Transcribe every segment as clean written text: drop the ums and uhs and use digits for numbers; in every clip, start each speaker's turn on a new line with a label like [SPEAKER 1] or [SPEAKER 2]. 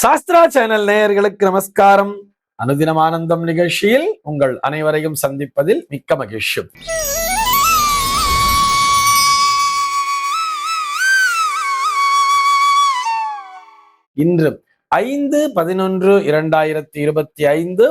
[SPEAKER 1] Sastra channel நேயர்களுக்கு நமஸ்காரம். அனுதினம் ஆனந்தம் நிகழ்ச்சியில் உங்கள் அனைவரையும் சந்திப்பதில் மிக்க மகிழ்ச்சி. இன்று 5/11/2025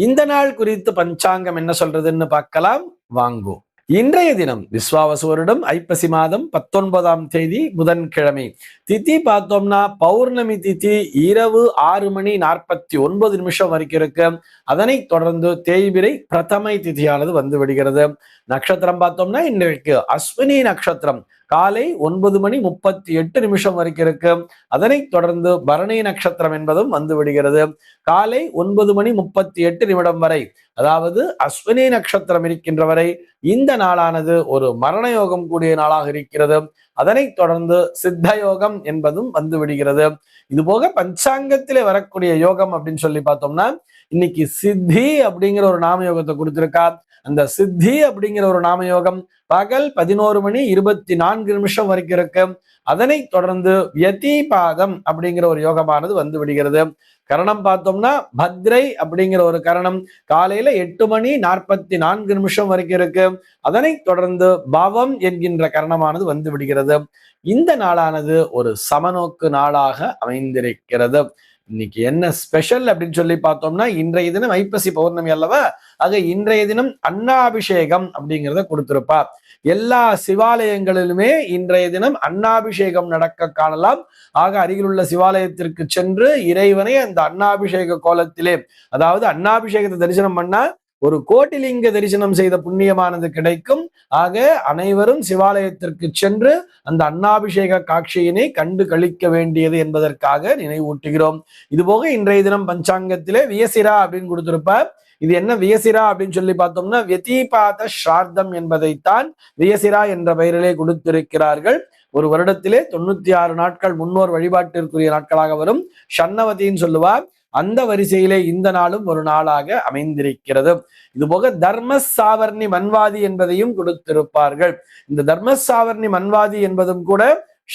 [SPEAKER 1] இந்த நாள் குறித்து பஞ்சாங்கம் என்ன சொல்றதுன்னு பார்க்கலாம் வாங்கோ. இன்றைய தினம் விஸ்வாவசு வருடம் ஐப்பசி மாதம் 19ஆம் தேதி புதன்கிழமை. திதி பார்த்தோம்னா பௌர்ணமி திதி இரவு 6:49 வரைக்கும் இருக்கு. அதனை தொடர்ந்து தேய்பிரை பிரதமை திதியானது வந்து விடுகிறது. நட்சத்திரம் பார்த்தோம்னா இன்றைக்கு அஸ்வினி நட்சத்திரம் காலை 9:38 வரைக்கும் இருக்கு. அதனை தொடர்ந்து பரணி நட்சத்திரம் என்பதும் வந்து விடுகிறது. காலை 9:38 வரை, அதாவது அஸ்வினி நட்சத்திரம் இருக்கின்ற வரை இந்த நாளானது ஒரு மரண யோகம் கூடிய நாளாக இருக்கிறது. அதனை தொடர்ந்து சித்த யோகம் என்பதும் வந்து விடுகிறது. இது போக பஞ்சாங்கத்திலே வரக்கூடிய யோகம் அப்படின்னு சொல்லி பார்த்தோம்னா இன்னைக்கு சித்தி அப்படிங்கிற ஒரு நாம யோகத்தை கொடுத்திருக்கா. அந்த சித்தி அப்படிங்கிற ஒரு நாமயோகம் பகல் 11:24 வரைக்கும் இருக்கு. அதனை தொடர்ந்து வியதிபாதம் அப்படிங்கிற ஒரு யோகமானது வந்து விடுகிறது. கரணம் பார்த்தோம்னா பத்ரை அப்படிங்கிற ஒரு கரணம் காலையில 8:44 வரைக்கும் இருக்கு. அதனை தொடர்ந்து பவம் என்கின்ற கரணமானது வந்து விடுகிறது. இந்த நாளானது ஒரு சமநோக்கு நாளாக அமைந்திருக்கிறது. இன்னைக்கு என்ன ஸ்பெஷல் அப்படின்னு சொல்லி பார்த்தோம்னா இன்றைய தினம் ஐப்பசி பௌர்ணமி அல்லவா, ஆக இன்றைய தினம் அன்னாபிஷேகம் அப்படிங்கிறத கொடுத்திருப்பா. எல்லா சிவாலயங்களிலுமே இன்றைய தினம் அன்னாபிஷேகம் நடக்க காணலாம். ஆக அருகிலுள்ள சிவாலயத்திற்கு சென்று இறைவனை அந்த அன்னாபிஷேக கோலத்திலே, அதாவது அன்னாபிஷேகத்தை தரிசனம் பண்ணா ஒரு கோட்டிலிங்க தரிசனம் செய்த புண்ணியமானது கிடைக்கும். ஆக அனைவரும் சிவாலயத்திற்கு சென்று அந்த அன்னாபிஷேக காட்சியினை கண்டு கழிக்க வேண்டியது என்பதற்காக நினைவூட்டுகிறோம். இதுபோக இன்றைய தினம் பஞ்சாங்கத்திலே வியசிரா அப்படின்னு கொடுத்திருப்பார். இது என்ன வியசிரா அப்படின்னு சொல்லி பார்த்தோம்னா வியதிபாத ஸ்ரார்த்தம் என்பதைத்தான் வியசிரா என்ற பெயரிலே கொடுத்திருக்கிறார்கள். ஒரு வருடத்திலே 96 நாட்கள் முன்னோர் வழிபாட்டிற்குரிய நாட்களாக வரும். ஷண்ணவதின்னு சொல்லுவார். அந்த வரிசையிலே இந்த நாளும் ஒரு நாளாக அமைந்திருக்கிறது. இது போக தர்மசாவர்ணி மன்வாதி என்பதையும் கொடுத்திருப்பார்கள். இந்த தர்மசாவர்ணி மன்வாதி என்பதும் கூட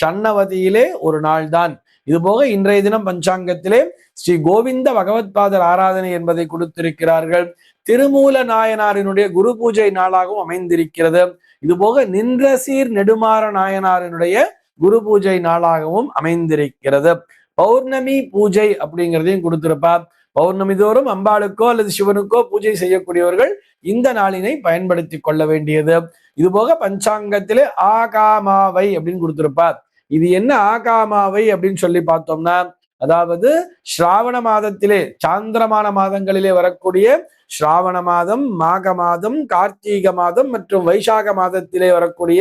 [SPEAKER 1] ஷண்ணவதியிலே ஒரு நாள் தான். இது போக இன்றைய தினம் பஞ்சாங்கத்திலே ஸ்ரீ கோவிந்த பகவத்பாதர் ஆராதனை என்பதை கொடுத்திருக்கிறார்கள். திருமூல நாயனாரினுடைய குரு பூஜை நாளாகவும் அமைந்திருக்கிறது. இது போக நின்ற சீர் நெடுமாற நாயனாரினுடைய குரு பூஜை நாளாகவும் அமைந்திருக்கிறது. பௌர்ணமி பூஜை அப்படிங்கிறதையும் கொடுத்திருப்பார். பௌர்ணமி தோறும் அம்பாளுக்கோ அல்லது சிவனுக்கோ பூஜை செய்யக்கூடியவர்கள் இந்த நாளினை பயன்படுத்தி கொள்ள வேண்டியது. இது போக பஞ்சாங்கத்திலே ஆகாமாவை அப்படின்னு கொடுத்திருப்பார். இது என்ன ஆகாமாவை அப்படின்னு சொல்லி பார்த்தோம்னா, அதாவது ஸ்ராவண மாதத்திலே சாந்திரமான மாதங்களிலே வரக்கூடிய ஸ்ராவண மாதம், மாக மாதம், கார்த்திக மாதம் மற்றும் வைசாக மாதத்திலே வரக்கூடிய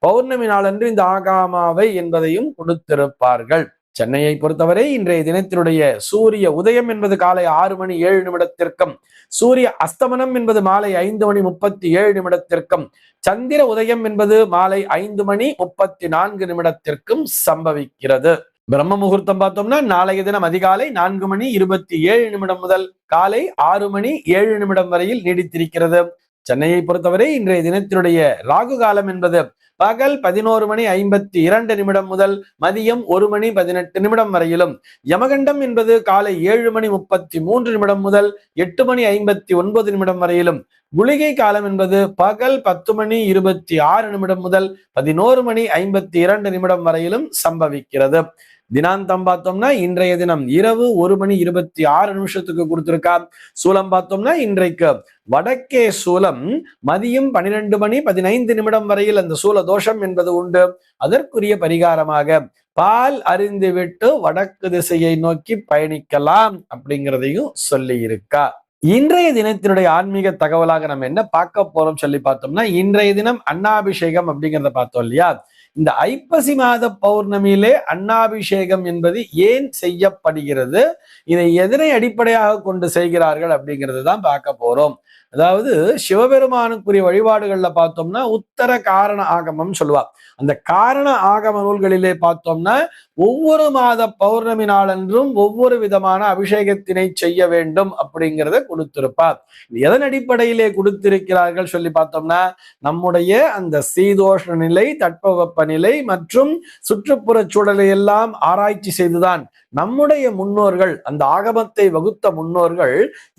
[SPEAKER 1] பௌர்ணமி நாளன்று இந்த ஆகாமாவை என்பதையும் கொடுத்திருப்பார்கள். சென்னையை பொறுத்தவரை இன்றைய தினத்தினுடைய சூரிய உதயம் என்பது காலை 6:07 சூரிய அஸ்தமனம் என்பது மாலை 5:37 சந்திர உதயம் என்பது மாலை 5:34 சம்பவிக்கிறது. பிரம்ம முகூர்த்தம் பார்த்தோம்னா நாளைய தினம் அதிகாலை 4:27 முதல் காலை 6:07 வரையில் நீடித்திருக்கிறது. சென்னையை பொறுத்தவரை இன்றைய தினத்தினுடைய ராகு காலம் என்பது பகல் 11:52 முதல் மதியம் 1:18 வரையிலும், யமகண்டம் என்பது காலை 7:33 முதல் 8:59 வரையிலும், குளிகை காலம் என்பது பகல் 10:26 முதல் 11:52 வரையிலும் சம்பவிக்கிறது. தினாந்தம் பார்த்தோம்னா இன்றைய தினம் இரவு 1:26 கொடுத்திருக்கா. சூலம் பார்த்தோம்னா இன்றைக்கு வடக்கே சூலம் மதியம் 12:15 வரையில் அந்த சூல தோஷம் என்பது உண்டு. அதற்குரிய பரிகாரமாக பால் அறிந்து விட்டு வடக்கு திசையை நோக்கி பயணிக்கலாம் அப்படிங்கிறதையும் சொல்லி இருக்கா. இன்றைய தினத்தினுடைய ஆன்மீக தகவலாக நம்ம என்ன பார்க்க போறோம் சொல்லி பார்த்தோம்னா, இன்றைய தினம் அன்னாபிஷேகம் அப்படிங்கிறத பார்த்தோம் இல்லையா. இந்த ஐப்பசி மாத பௌர்ணமியிலே அன்னாபிஷேகம் என்பது ஏன் செய்யப்படுகிறது, இதை எதனை அடிப்படையாக கொண்டு செய்கிறார்கள் அப்படிங்கிறது தான் பார்க்க போறோம். அதாவது சிவபெருமானுக்குரிய வழிபாடுகள்ல பார்த்தோம்னா உத்தர காரண ஆகமம் சொல்லுவா. அந்த காரண ஆகம நூல்களிலே பார்த்தோம்னா ஒவ்வொரு மாத பௌர்ணமி நாளன்றும் ஒவ்வொரு விதமான அபிஷேகத்தினை செய்ய வேண்டும் அப்படிங்கிறத கொடுத்திருப்பார். எதன் அடிப்படையிலே கொடுத்திருக்கிறார்கள் சொல்லி பார்த்தோம்னா நம்முடைய அந்த சீதோஷ்ண நிலை, தட்பவெப்ப நிலை மற்றும் சுற்றுப்புற சூழலை எல்லாம் ஆராய்ச்சி செய்துதான் நம்முடைய முன்னோர்கள், அந்த ஆகமத்தை வகுத்த முன்னோர்கள்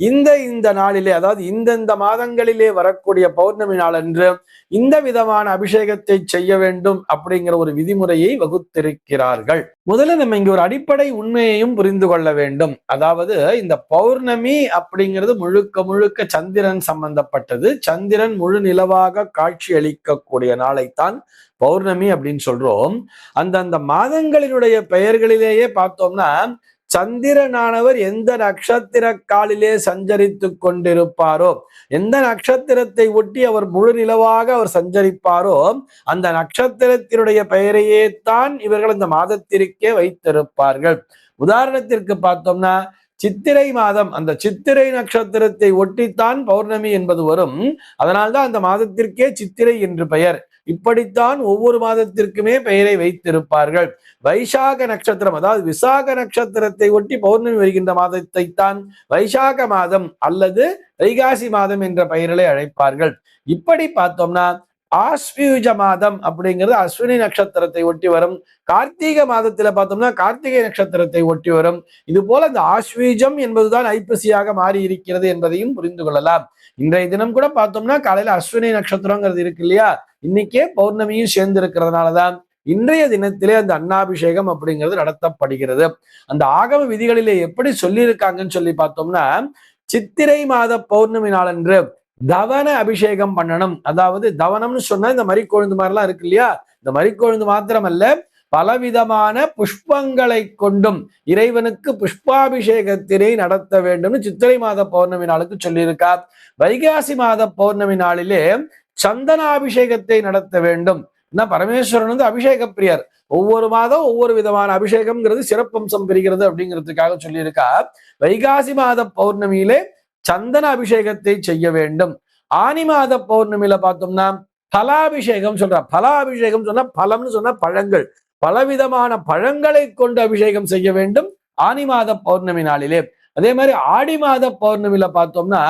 [SPEAKER 1] இந்த நாளிலே, அதாவது இந்தந்த மாதங்களிலே வரக்கூடிய பௌர்ணமி நாளன்று இந்த விதமான அபிஷேகத்தை செய்ய வேண்டும் அப்படிங்கிற ஒரு விதிமுறையை வகுத்திருக்கிறார்கள். முதல்ல நம்ம இங்க ஒரு அடிப்படை உண்மையையும் புரிந்து கொள்ள வேண்டும். அதாவது இந்த பௌர்ணமி அப்படிங்கிறது முழுக்க முழுக்க சந்திரன் சம்பந்தப்பட்டது. சந்திரன் முழு நிலவாக காட்சி அளிக்கக்கூடிய நாளைத்தான் பௌர்ணமி அப்படின்னு சொல்றோம். அந்தந்த மாதங்களினுடைய பெயர்களிலேயே பார்த்தோம்னா சந்திரனானவர் எந்த நட்சத்திர காலிலே சஞ்சரித்து கொண்டிருப்பாரோ, எந்த நட்சத்திரத்தை ஒட்டி அவர் முழு நிலவாக அவர் சஞ்சரிப்பாரோ அந்த நட்சத்திரத்தினுடைய பெயரையே தான் இவர்கள் அந்த மாதத்திற்கே வைத்திருப்பார்கள். உதாரணத்திற்கு பார்த்தோம்னா சித்திரை மாதம், அந்த சித்திரை நட்சத்திரத்தை ஒட்டித்தான் பௌர்ணமி என்பது வரும். அதனால்தான் அந்த மாதத்திற்கே சித்திரை என்று பெயர். இப்படித்தான் ஒவ்வொரு மாதத்திற்குமே பெயரை வைத்திருப்பார்கள். வைசாக நட்சத்திரம், அதாவது விசாக நட்சத்திரத்தை ஒட்டி பௌர்ணமி வருகின்ற மாதத்தை தான் வைசாக மாதம் அல்லது வைகாசி மாதம் என்ற பெயர்களை அழைப்பார்கள். இப்படி பார்த்தோம்னா ஆஸ்வியுஜ மாதம் அப்படிங்கிறது அஸ்வினி நட்சத்திரத்தை ஒட்டி வரும். கார்த்திகை மாதத்துல பார்த்தோம்னா கார்த்திகை நட்சத்திரத்தை ஒட்டி வரும். இது போல இந்த ஆஸ்வீஜம் என்பதுதான் ஐப்பசியாக மாறி இருக்கிறது என்பதையும் புரிந்து கொள்ளலாம். இன்றைய தினம் கூட பார்த்தோம்னா காலையில அஸ்வினி நட்சத்திரங்கிறது இருக்கு இல்லையா, இன்னைக்கே பௌர்ணமியும் சேர்ந்து இருக்கிறதுனாலதான் இன்றைய தினத்திலே அந்த அன்னாபிஷேகம் அப்படிங்கிறது நடத்தப்படுகிறது. அந்த ஆகம விதிகளிலே எப்படி சொல்லியிருக்காங்கன்னு சொல்லி பார்த்தோம்னா சித்திரை மாத பௌர்ணமி நாளன்று தவன அபிஷேகம் பண்ணணும். அதாவது தவனம்னு சொன்னா இந்த மரிக்கொழுந்து மாதிரிலாம் இருக்கு இல்லையா, இந்த மரிக்கொழுந்து மாத்திரமல்ல பலவிதமான புஷ்பங்களை கொண்டும் இறைவனுக்கு புஷ்பாபிஷேகத்தினை நடத்த வேண்டும்னு சித்திரை மாத பௌர்ணமி நாளுக்கு சொல்லியிருக்கா. வைகாசி மாத பௌர்ணமி நாளிலே சந்தனாபிஷேகத்தை நடத்த வேண்டும். பரமேஸ்வரன் வந்து அபிஷேக பிரியர். ஒவ்வொரு மாதம் ஒவ்வொரு விதமான அபிஷேகம்ங்கிறது சிறப்பம்சம் பெறுகிறது அப்படிங்கிறதுக்காக சொல்லியிருக்கா. வைகாசி மாத பௌர்ணமியிலே சந்தன அபிஷேகத்தை செய்ய வேண்டும். ஆனி மாத பௌர்ணமியில பார்த்தோம்னா பலாபிஷேகம் சொல்ற. பலாபிஷேகம் சொன்னா பழம்னு சொன்னா பழங்கள், பலவிதமான பழங்களை கொண்டு அபிஷேகம் செய்ய வேண்டும் ஆனி மாத பௌர்ணமி நாளிலே. அதே மாதிரி ஆடி மாத பௌர்ணமியில பார்த்தோம்னா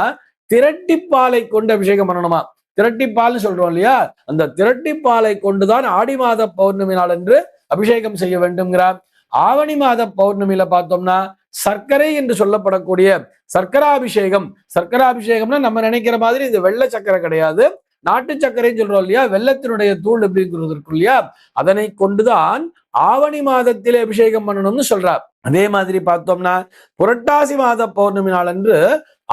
[SPEAKER 1] திரட்டிப்பாலை கொண்டு அபிஷேகம் பண்ணணுமா. திரட்டிப்பால்னு சொல்றோம் இல்லையா, அந்த திரட்டிப்பாலை கொண்டுதான் ஆடி மாத பௌர்ணமி நாள் என்று அபிஷேகம் செய்ய வேண்டும்ங்கிறார். ஆவணி மாத பௌர்ணமியில பார்த்தோம்னா சர்க்கரை என்று சொல்லப்படக்கூடிய சர்க்கராபிஷேகம். சர்க்கராபிஷேகம்னா நம்ம நினைக்கிற மாதிரி இது வெள்ளை சர்க்கரை கிடையாது, நாட்டு சர்க்கரைன்னு சொல்றோம் இல்லையா, வெள்ளத்தினுடைய தூள் அப்படிங்கிறது இருக்கு இல்லையா, அதனை கொண்டுதான் ஆவணி மாதத்திலே அபிஷேகம் பண்ணணும்னு சொல்றார். அதே மாதிரி பார்த்தோம்னா புரட்டாசி மாத பௌர்ணமி நாள் அன்று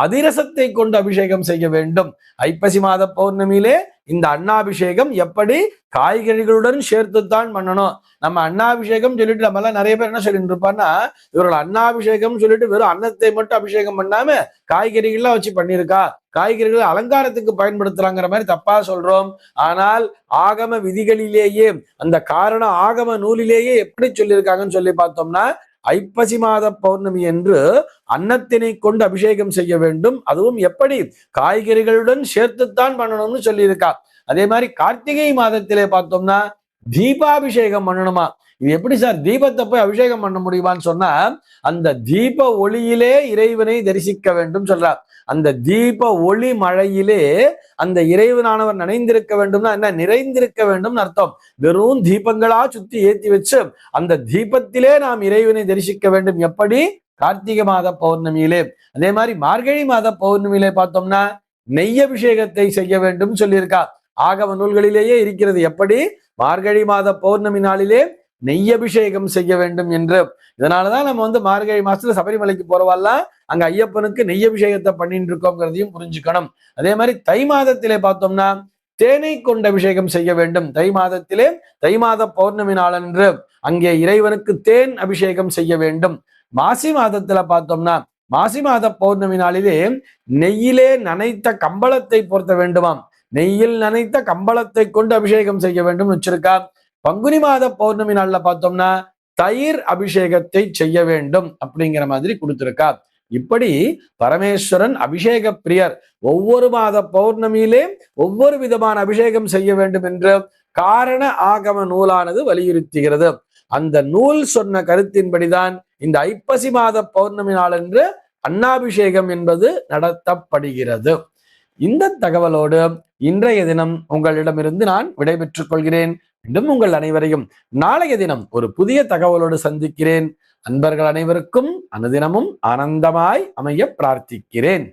[SPEAKER 1] அதிரசத்தை கொண்டு அபிஷேகம் செய்ய வேண்டும். ஐப்பசி மாத பௌர்ணமியிலே இந்த அன்னாபிஷேகம் எப்படி காய்கறிகளுடன் சேர்த்துத்தான் பண்ணணும். நம்ம அன்னாபிஷேகம் சொல்லிட்டு நம்ம எல்லாம் நிறைய பேர் என்ன சொல்லிட்டு இருப்பான்னா, இவர்கள் அன்னாபிஷேகம் சொல்லிட்டு வெறும் அன்னத்தை மட்டும் அபிஷேகம் பண்ணாம காய்கறிகள்லாம் வச்சு பண்ணியிருக்கா, காய்கறிகளை அலங்காரத்துக்கு பயன்படுத்துறாங்கிற மாதிரி தப்பா சொல்றோம். ஆனால் ஆகம விதிகளிலேயே அந்த காரண ஆகம நூலிலேயே எப்படி சொல்லியிருக்காங்கன்னு சொல்லி பார்த்தோம்னா ஐப்பசி மாத பௌர்ணமி என்று அன்னத்தினை கொண்டு அபிஷேகம் செய்ய வேண்டும். அதுவும் எப்படி காய்கறிகளுடன் சேர்த்துத்தான் பண்ணணும்னு சொல்லியிருக்கா. அதே மாதிரி கார்த்திகை மாதத்திலே பார்த்தோம்னா தீபாபிஷேகம் பண்ணணுமா. இது எப்படி சார் தீபத்தை போய் அபிஷேகம் பண்ண முடியுமான்னு சொன்னா அந்த தீப ஒளியிலே இறைவனை தரிசிக்க வேண்டும் சொல்றார். அந்த தீப ஒளி மழையிலே அந்த இறைவனானவர் நினைந்திருக்க வேண்டும்னா என்ன, நிறைந்திருக்க வேண்டும்னு அர்த்தம். வெறும் தீபங்களா சுத்தி ஏத்தி வச்சு அந்த தீபத்திலே நாம் இறைவனை தரிசிக்க வேண்டும். எப்படி கார்த்திகை மாத பௌர்ணமியிலே. அதே மாதிரி மார்கழி மாத பௌர்ணமியிலே பார்த்தோம்னா நெய் அபிஷேகத்தை செய்ய வேண்டும் சொல்லியிருக்கா. ஆகம நூல்களிலேயே இருக்கிறது எப்படி மார்கழி மாத பௌர்ணமி நாளிலே நெய் அபிஷேகம் செய்ய வேண்டும் என்று. இதனாலதான் நம்ம வந்து மார்கழி மாசத்துல சபரிமலைக்கு போறவாள்லாம் அங்க ஐயப்பனுக்கு நெய் அபிஷேகத்தை பண்ணிட்டு இருக்கோங்கிறதையும் புரிஞ்சுக்கணும். அதே மாதிரி தை மாதத்திலே பார்த்தோம்னா தேனை கொண்டு அபிஷேகம் செய்ய வேண்டும். தை மாதத்திலே தை மாத பௌர்ணமி நாளன்று அங்கே இறைவனுக்கு தேன் அபிஷேகம் செய்ய வேண்டும். மாசி மாதத்துல பார்த்தோம்னா மாசி மாத பௌர்ணமி நாளிலே நெய்யிலே நனைத்த கம்பளத்தை பொருத்த வேண்டுமாம். நெய்யில் நனைத்த கம்பளத்தை கொண்டு அபிஷேகம் செய்ய வேண்டும் வச்சிருக்கா. பங்குனி மாத பௌர்ணமி நாள்ல பார்த்தோம்னா தயிர் அபிஷேகத்தை செய்ய வேண்டும் அப்படிங்கிற மாதிரி கொடுத்திருக்கா. இப்படி பரமேஸ்வரன் அபிஷேக பிரியர். ஒவ்வொரு மாத பௌர்ணமியிலே ஒவ்வொரு விதமான அபிஷேகம் செய்ய வேண்டும் என்று காரண ஆகம நூலானது வலியுறுத்துகிறது. அந்த நூல் சொன்ன கருத்தின்படிதான் இந்த ஐப்பசி மாத பௌர்ணமி நாளன்று அன்னாபிஷேகம் என்பது நடத்தப்படுகிறது. இந்த தகவலோடு இன்றைய தினம் உங்களிடமிருந்து நான் விடைபெற்றுக் கொள்கிறேன். மீண்டும் உங்கள் அனைவரையும் நாளைய தினம் ஒரு புதிய தகவலோடு சந்திக்கிறேன். அன்பர்கள் அனைவருக்கும் அனுதினமும் ஆனந்தமாய் அமைய பிரார்த்திக்கிறேன்.